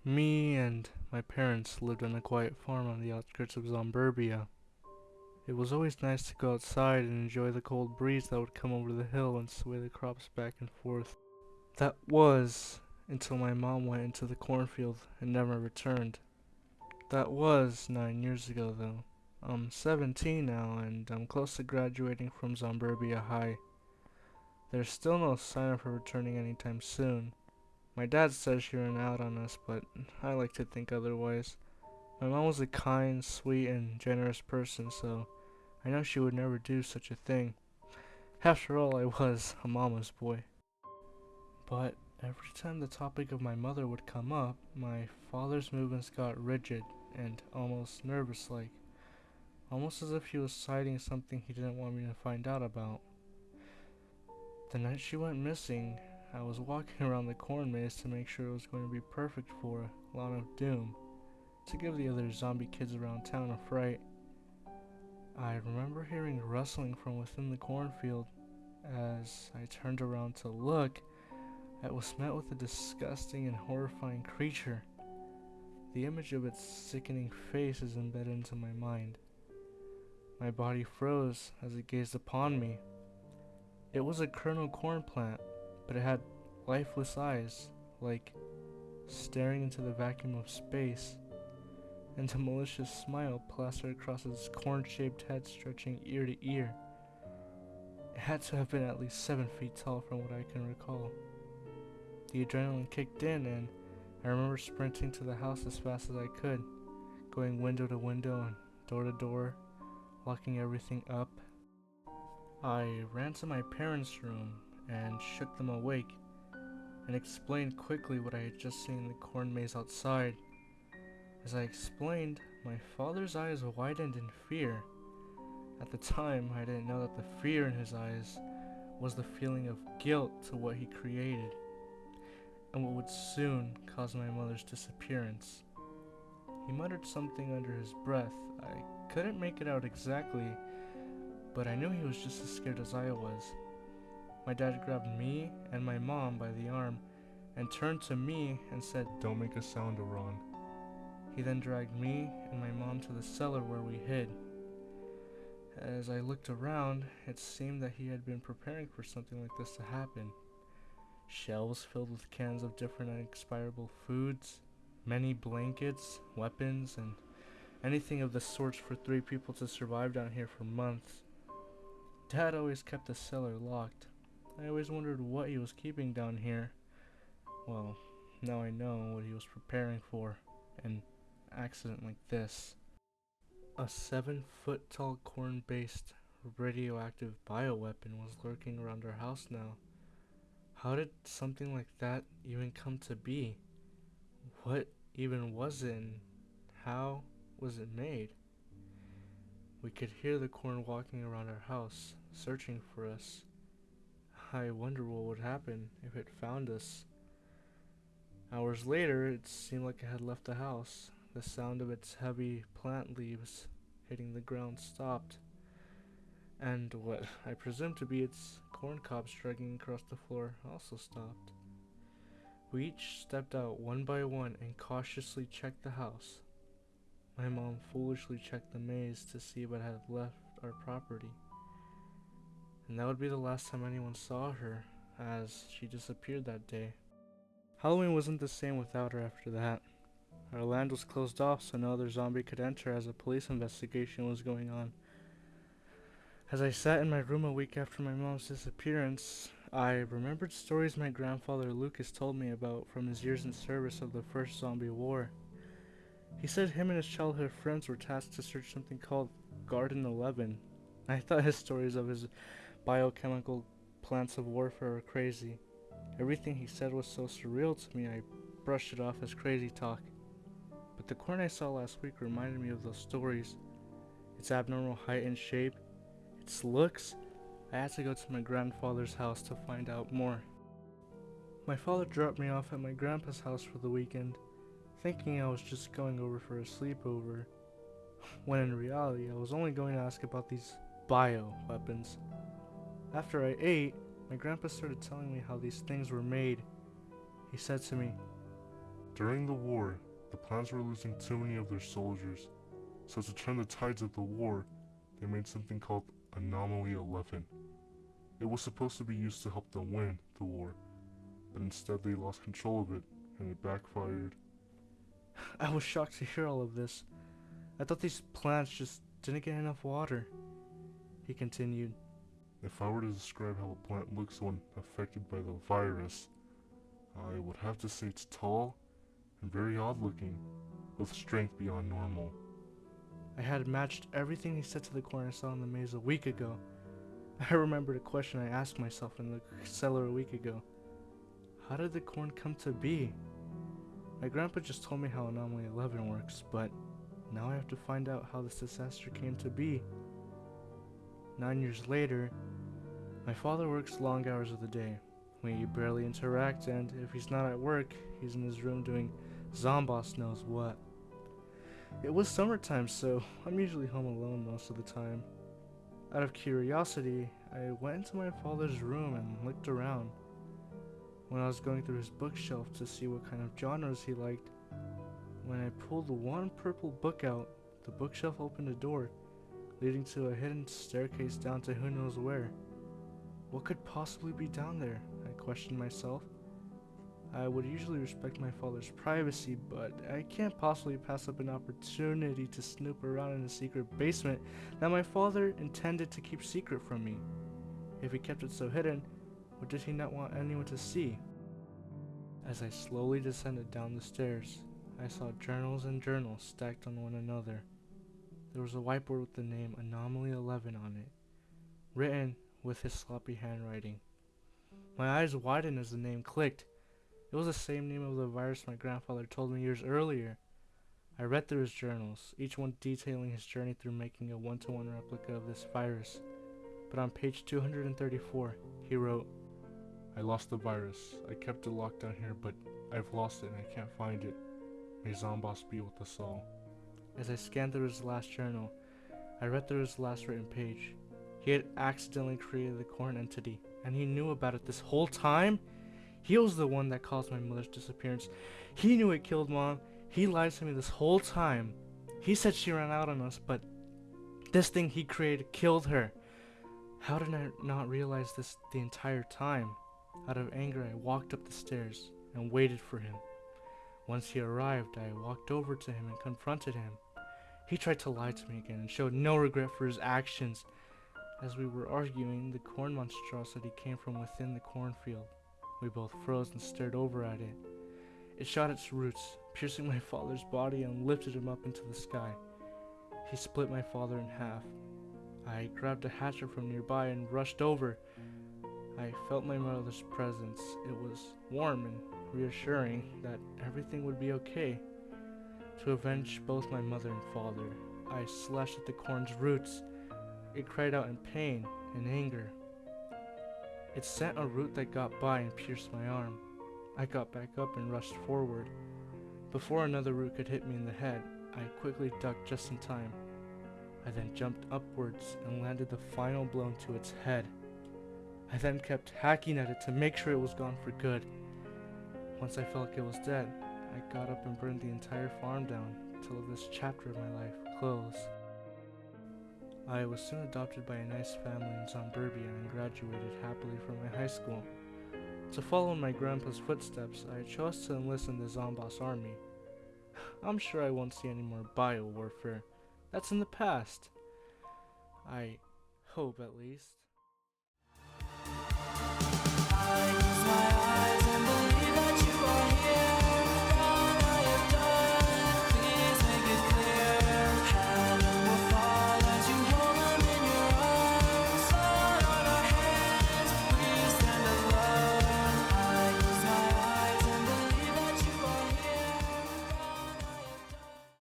Me and my parents lived on a quiet farm on the outskirts of Zomburbia. It was always nice to go outside and enjoy the cold breeze that would come over the hill and sway the crops back and forth. That was until my mom went into the cornfield and never returned. That was 9 years ago though. I'm 17 now and I'm close to graduating from Zomburbia High. There's still no sign of her returning anytime soon. My dad says she ran out on us, but I like to think otherwise. My mom was a kind, sweet, and generous person, so I know she would never do such a thing. After all, I was a mama's boy. But every time the topic of my mother would come up, my father's movements got rigid and almost nervous like, almost as if he was hiding something he didn't want me to find out about. The night she went missing, I was walking around the corn maze to make sure it was going to be perfect for a lawn of doom, to give the other zombie kids around town a fright. I remember hearing rustling from within the cornfield. As I turned around to look, I was met with a disgusting and horrifying creature. The image of its sickening face is embedded into my mind. My body froze as it gazed upon me. It was a kernel corn plant, but it had lifeless eyes, like staring into the vacuum of space, and a malicious smile plastered across its corn-shaped head stretching ear to ear. It had to have been at least 7 feet tall from what I can recall. The adrenaline kicked in and I remember sprinting to the house as fast as I could, going window to window and door to door, locking everything up. I ran to my parents' room and shook them awake and explained quickly what I had just seen in the corn maze outside. As I explained, my father's eyes widened in fear. At the time, I didn't know that the fear in his eyes was the feeling of guilt to what he created, and what would soon cause my mother's disappearance. He muttered something under his breath. I couldn't make it out exactly, but I knew he was just as scared as I was. My dad grabbed me and my mom by the arm and turned to me and said, "Don't make a sound, Oran." He then dragged me and my mom to the cellar where we hid. As I looked around, it seemed that he had been preparing for something like this to happen. Shelves filled with cans of different unexpirable foods, many blankets, weapons, and anything of the sorts for 3 people to survive down here for months. Dad always kept the cellar locked. I always wondered what he was keeping down here. Well, now I know what he was preparing for. An accident like this. A 7-foot tall corn-based radioactive bioweapon was lurking around our house now. How did something like that even come to be? What even was it and how was it made? We could hear the corn walking around our house, searching for us. I wonder what would happen if it found us. Hours later, it seemed like it had left the house. The sound of its heavy plant leaves hitting the ground stopped, and what I presumed to be its corn cobs dragging across the floor also stopped. We each stepped out one by one and cautiously checked the house. My mom foolishly checked the maze to see what had left our property, and that would be the last time anyone saw her, as she disappeared that day. Halloween wasn't the same without her after that. Our land was closed off so no other zombie could enter as a police investigation was going on. As I sat in my room a week after my mom's disappearance, I remembered stories my grandfather Lucas told me about from his years in service of the first zombie war. He said him and his childhood friends were tasked to search something called Garden 11. I thought his stories of his biochemical plants of warfare were crazy. Everything he said was so surreal to me I brushed it off as crazy talk. But the corn I saw last week reminded me of those stories. Its abnormal height and shape, its looks. I had to go to my grandfather's house to find out more. My father dropped me off at my grandpa's house for the weekend, thinking I was just going over for a sleepover, when in reality I was only going to ask about these bio weapons. After I ate, my grandpa started telling me how these things were made. He said to me, During the war, the plants were losing too many of their soldiers, so to turn the tides of the war, they made something called Anomaly 11. It was supposed to be used to help them win the war, but instead they lost control of it, and it backfired. I was shocked to hear all of this. I thought these plants just didn't get enough water. He continued. If I were to describe how a plant looks when affected by the virus, I would have to say it's tall and very odd looking, with strength beyond normal. I had matched everything he said to the corn I saw in the maze a week ago. I remembered a question I asked myself in the cellar a week ago. How did the corn come to be? My grandpa just told me how Anomaly 11 works, but now I have to find out how this disaster came to be. 9 years later, my father works long hours of the day. We barely interact, and if he's not at work, he's in his room doing Zomboss knows what. It was summertime, so I'm usually home alone most of the time. Out of curiosity, I went into my father's room and looked around. When I was going through his bookshelf to see what kind of genres he liked, when I pulled one purple book out, the bookshelf opened a door, leading to a hidden staircase down to who knows where. What could possibly be down there? I questioned myself. I would usually respect my father's privacy, but I can't possibly pass up an opportunity to snoop around in a secret basement that my father intended to keep secret from me. If he kept it so hidden, what did he not want anyone to see? As I slowly descended down the stairs, I saw journals and journals stacked on one another. There was a whiteboard with the name Anomaly 11 on it, written with his sloppy handwriting. My eyes widened as the name clicked. It was the same name of the virus my grandfather told me years earlier. I read through his journals, each one detailing his journey through making a one-to-one replica of this virus. But on page 234, he wrote, I lost the virus. I kept it locked down here, but I've lost it and I can't find it. May Zomboss be with us all. As I scanned through his last journal, I read through his last written page. He had accidentally created the corn entity, and he knew about it this whole time? He was the one that caused my mother's disappearance. He knew it killed Mom. He lied to me this whole time. He said she ran out on us, but this thing he created killed her. How did I not realize this the entire time? Out of anger, I walked up the stairs and waited for him. Once he arrived, I walked over to him and confronted him. He tried to lie to me again and showed no regret for his actions. As we were arguing, the corn monstrosity came from within the cornfield. We both froze and stared over at it. It shot its roots, piercing my father's body and lifted him up into the sky. He split my father in half. I grabbed a hatchet from nearby and rushed over. I felt my mother's presence. It was warm and reassuring that everything would be okay. To avenge both my mother and father, I slashed at the corn's roots. It cried out in pain and anger. It sent a root that got by and pierced my arm. I got back up and rushed forward. Before another root could hit me in the head, I quickly ducked just in time. I then jumped upwards and landed the final blow to its head. I then kept hacking at it to make sure it was gone for good. Once I felt like it was dead, I got up and burned the entire farm down till this chapter of my life closed. I was soon adopted by a nice family in Zomburbia and graduated happily from my high school. To follow in my grandpa's footsteps, I chose to enlist in the Zomboss army. I'm sure I won't see any more bio warfare. That's in the past. I hope, at least.